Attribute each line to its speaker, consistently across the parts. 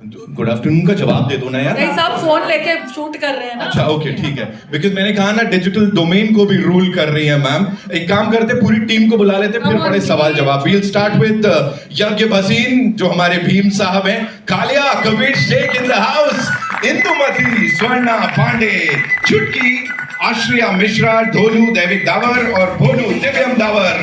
Speaker 1: Good afternoon का जवाब दे दो ना यार।
Speaker 2: नहीं, सब फोन लेके शूट कर रहे हैं ना।
Speaker 1: अच्छा ओके ठीक है, बिकॉज मैंने कहा ना डिजिटल डोमेन को भी रूल कर रही है मैम। एक काम करते पूरी टीम को बुला लेते, फिर बड़े सवाल जवाब। वील स्टार्ट विद यज्ञ भसीन जो हमारे भीम साहब हैं, Kaliya Kabir Sheikh in the house, Indumati Swarna Pandey, Chutki Ashriya Mishra, Dholu दैविक दावर और भोलू दिव्यम दावर।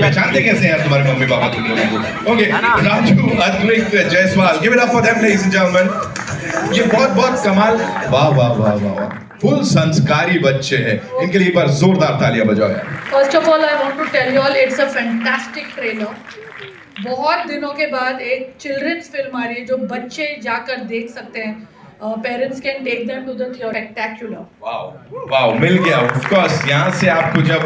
Speaker 1: पहचानते कैसे हैं तुम्हारे मम्मी पापा तुम लोगों को? Okay, Raju Advik Jaiswal, give it up for them ladies and gentleman. ये बहुत कमाल, वाह वाह वाह वाह, फुल संस्कारी बच्चे हैं। इनके लिए एक बार जोरदार तालियां बजाओ यार।
Speaker 2: First of all I want to tell you all it's a fantastic trailer. बहुत दिनों के बाद एक चिल्ड्रंस फिल्म आ रही है जो बच्चे जाकर देख सकते हैं। Parents can take them to the theatre. Spectacular. Wow
Speaker 1: wow, मिल गया। ऑफ कोर्स यहाँ से आपको जब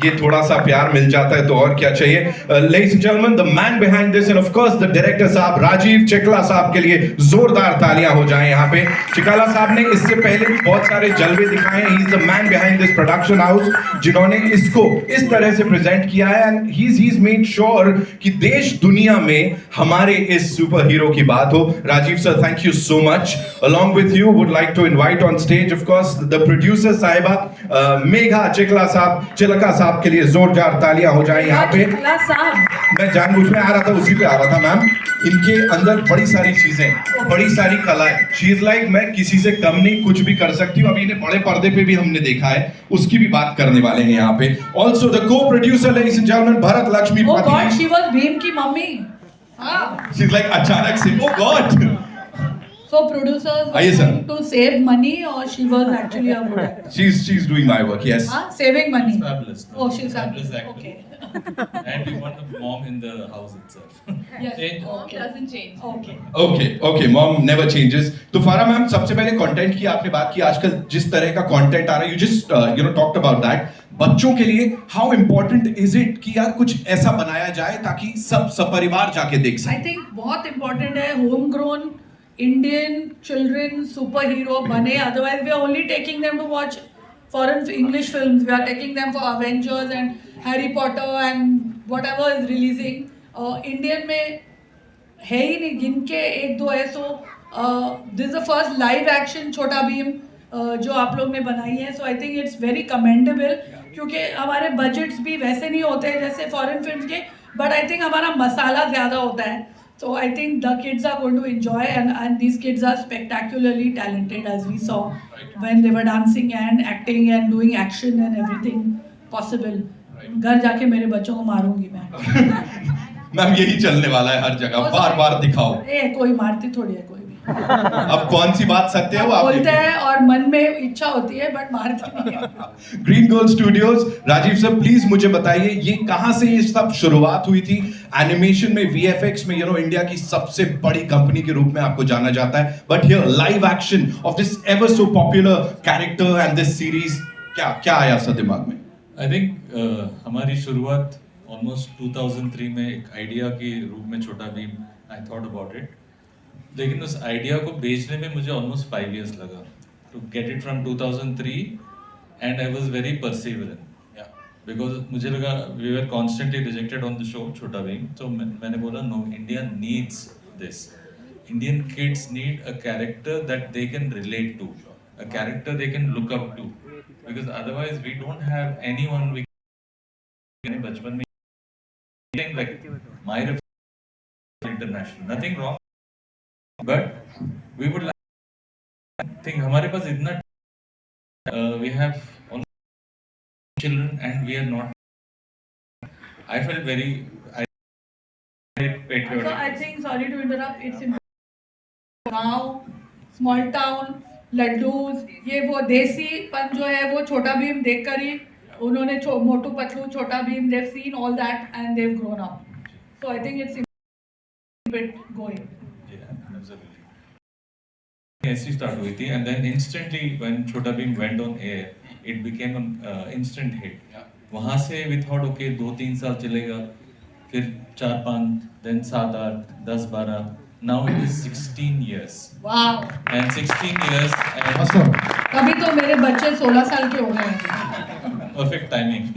Speaker 1: ये थोड़ा सा प्यार मिल जाता है तो और क्या चाहिए। Ladies and gentleman, the man behind this end of course the director साहब राजीव चिकला साहब के लिए जोरदार तालियां हो जाएं यहाँ पे। चिकला साहब ने इससे पहले भी बहुत सारे जलवे दिखाए हैं। He is the man behind this production house जिन्होंने इसको इस तरह से प्रेजेंट किया है, and he is made sure कि देश दुनिया में हमारे इस सुपर हीरो की बात हो। Rajiv sir, thank you so much. Along with you, would like to invite on stage, of course, the producer साहिबा मेघा चिकला साहब के लिए जोरदार तालियां हो जाए यहाँ पे।
Speaker 2: चिकला साहब,
Speaker 1: मैं जानबूझ में आ रहा था, उसी पे आ रहा था मैम। इनके अंदर बड़ी सारी चीजें, बड़ी सारी कलाएं। शी इज लाइक, मैं किसी से कम नहीं, कुछ भी कर सकती हूँ। अभी इन्हें बड़े पर्दे पे भी हमने देखा है, उसकी भी बात करने वाले हैं यहाँ पे। Also the co-producer, ladies and gentlemen, Bharat Lakshmi.
Speaker 2: Oh God, she was Bhim की मम्मी। हाँ।
Speaker 1: She's like अचानक से, oh God.
Speaker 2: So producers
Speaker 1: आइए sir.
Speaker 2: to save money, or she was actually a good actor?
Speaker 1: She's doing my work, yes.
Speaker 2: Saving money.
Speaker 3: Fabulous.
Speaker 2: Oh, she's
Speaker 3: fabulous
Speaker 2: actor.
Speaker 3: actor.
Speaker 2: Okay.
Speaker 3: And we want the mom in the house itself.
Speaker 2: Yes.
Speaker 3: Change.
Speaker 4: Mom doesn't change.
Speaker 2: Okay.
Speaker 1: Okay, mom never changes. तो फारा ma'am, सबसे पहले content की आपने बात की। आजकल जिस तरह का कंटेंट आ रहा है, you just talked about that. बच्चों के लिए how important is it कि यार कुछ ऐसा बनाया जाए ताकि सब सपरिवार जाके देख
Speaker 2: I
Speaker 1: सकें?
Speaker 2: think बहुत important है homegrown Indian children superhero बने. Otherwise we are only taking them to watch foreign English films. We are taking them for Avengers and Harry Potter and whatever is releasing. Indian में है ही नहीं, जिनके एक दो है। So this is the first live action Chhota Bheem जो आप लोग ने बनाई है। So I think it's very commendable, क्योंकि हमारे बजट्स भी वैसे नहीं होते हैं जैसे फॉरेन फिल्म के, बट आई थिंक हमारा मसाला ज़्यादा होता है। So I think the kids are going to enjoy, and these kids are spectacularly talented, as we saw when they were dancing and acting and doing action and everything possible. घर जाके मेरे बच्चों को मारूंगी मैं।
Speaker 1: मैम यही चलने वाला है हर जगह, बार बार दिखाओ।
Speaker 2: कोई मारती थोड़ी है कोई भी।
Speaker 1: अब कौन सी बात सत्य है वो आप
Speaker 2: बोलते हैं और मन में इच्छा होती है, बट मारती नहीं है।
Speaker 1: Green Gold Studios, Rajiv sir please मुझे बताइए ये कहां से ये सब शुरुआत हुई थी? एनिमेशन में, वीएफएक्स में, इंडिया की सबसे बड़ी कंपनी के रूप में आपको जाना जाता है, but here live action of this ever so popular character and this series, क्या आया सर दिमाग में?
Speaker 3: I think हमारी शुरुआत almost 2003 में एक आइडिया के रूप में छोटा Bhim, I thought about it. लेकिन उस आइडिया को बेचने में मुझे almost 5 years लगा to get it from 2003, and I was very perseverant. Yeah. Because मुझे लगा we were constantly rejected on the show छोटा भीम, तो मैंने बोला no, India needs this. Indian kids need a character that they can relate to, a character they can look up to, because otherwise we don't have anyone we can बचपन में like my international, nothing wrong, but we would like think हमारे पास इतना we have almost children and we are not. I felt very patriotic.
Speaker 2: So I think, sorry to interrupt, it's important now, small town, laddoos, ये वो देसीपन जो है वो छोटा भीम देखकर ही उन्होंने मोटू पतलू, छोटा Bhim, they've seen all that and they've grown up. So I think it's a bit going.
Speaker 3: Yeah, absolutely. ऐसी start हुई थी, and then instantly when छोटा Bhim went on air, it became an instant hit. वहाँ से we thought okay 2-3 साल चलेगा, फिर 4-5, then 7-8, 10-12. Now it is 16 years.
Speaker 2: Wow.
Speaker 3: And 16 years. And
Speaker 2: कभी तो मेरे बच्चे 16 साल के हो गए हैं।
Speaker 3: Perfect timing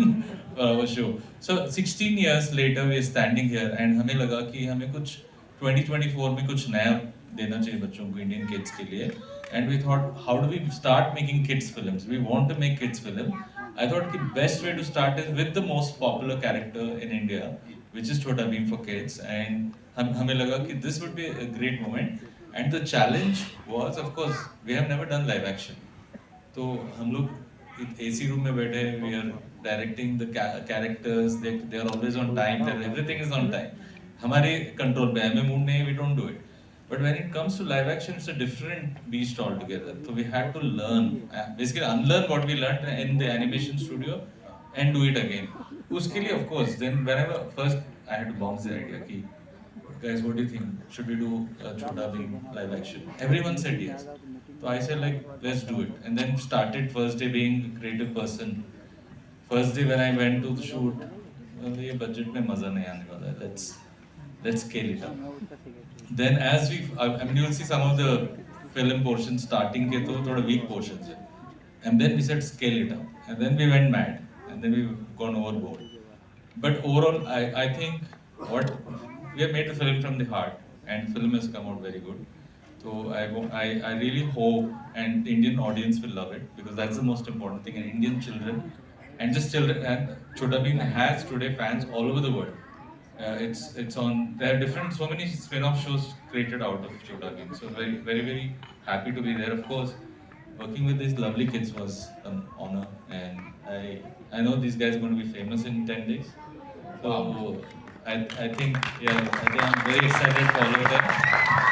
Speaker 3: for our show. So 16 years later we are standing here and हमें लगा कि हमें कुछ 2024 में कुछ नया देना चाहिए बच्चों को इंडियन किड्स के लिए. And we thought, how do we start making kids films? We want to make kids film. I thought the best way to start is with the most popular character in India, which is Chhota Bheem for kids. And हमें लगा कि this would be a great moment. And the challenge was, of course, we have never done live action. तो हम लोग एक AC room में बैठे, we are directing the characters. They are always on time. Everything is on time. हमारे control पे है, हमें मूड नहीं है, we don't do it. But when it comes to live action, it's a different beast altogether. So we had to learn, basically unlearn what we learned in the animation studio and do it again. उसके लिए, of course, then whenever first I had to bounce the idea कि guys, what do you think? Should we do Chhota Bheem live action? Everyone said yes. So I said like, let's do it. And then started first day being a creative person. First day when I went to the shoot, well, ये budget में मजा नहीं आने वाला है. Let's scale it up. Then as I mean, you'll see some of the film portions starting के तो थोड़ा weak portions है. And then we said scale it up. And then we went mad. And then we've gone overboard. But overall, I think what we have made the film from the heart, and film has come out very good. So I really hope, and the Indian audience will love it, because that's the most important thing. And Indian children, and just children, and Chhota Bheem has today fans all over the world. It's on. There are so many spin-off shows created out of Chhota Bheem. So very happy to be there. Of course, working with these lovely kids was an honor, and I know these guys are going to be famous in 10 days. So I think I'm very excited for all of them.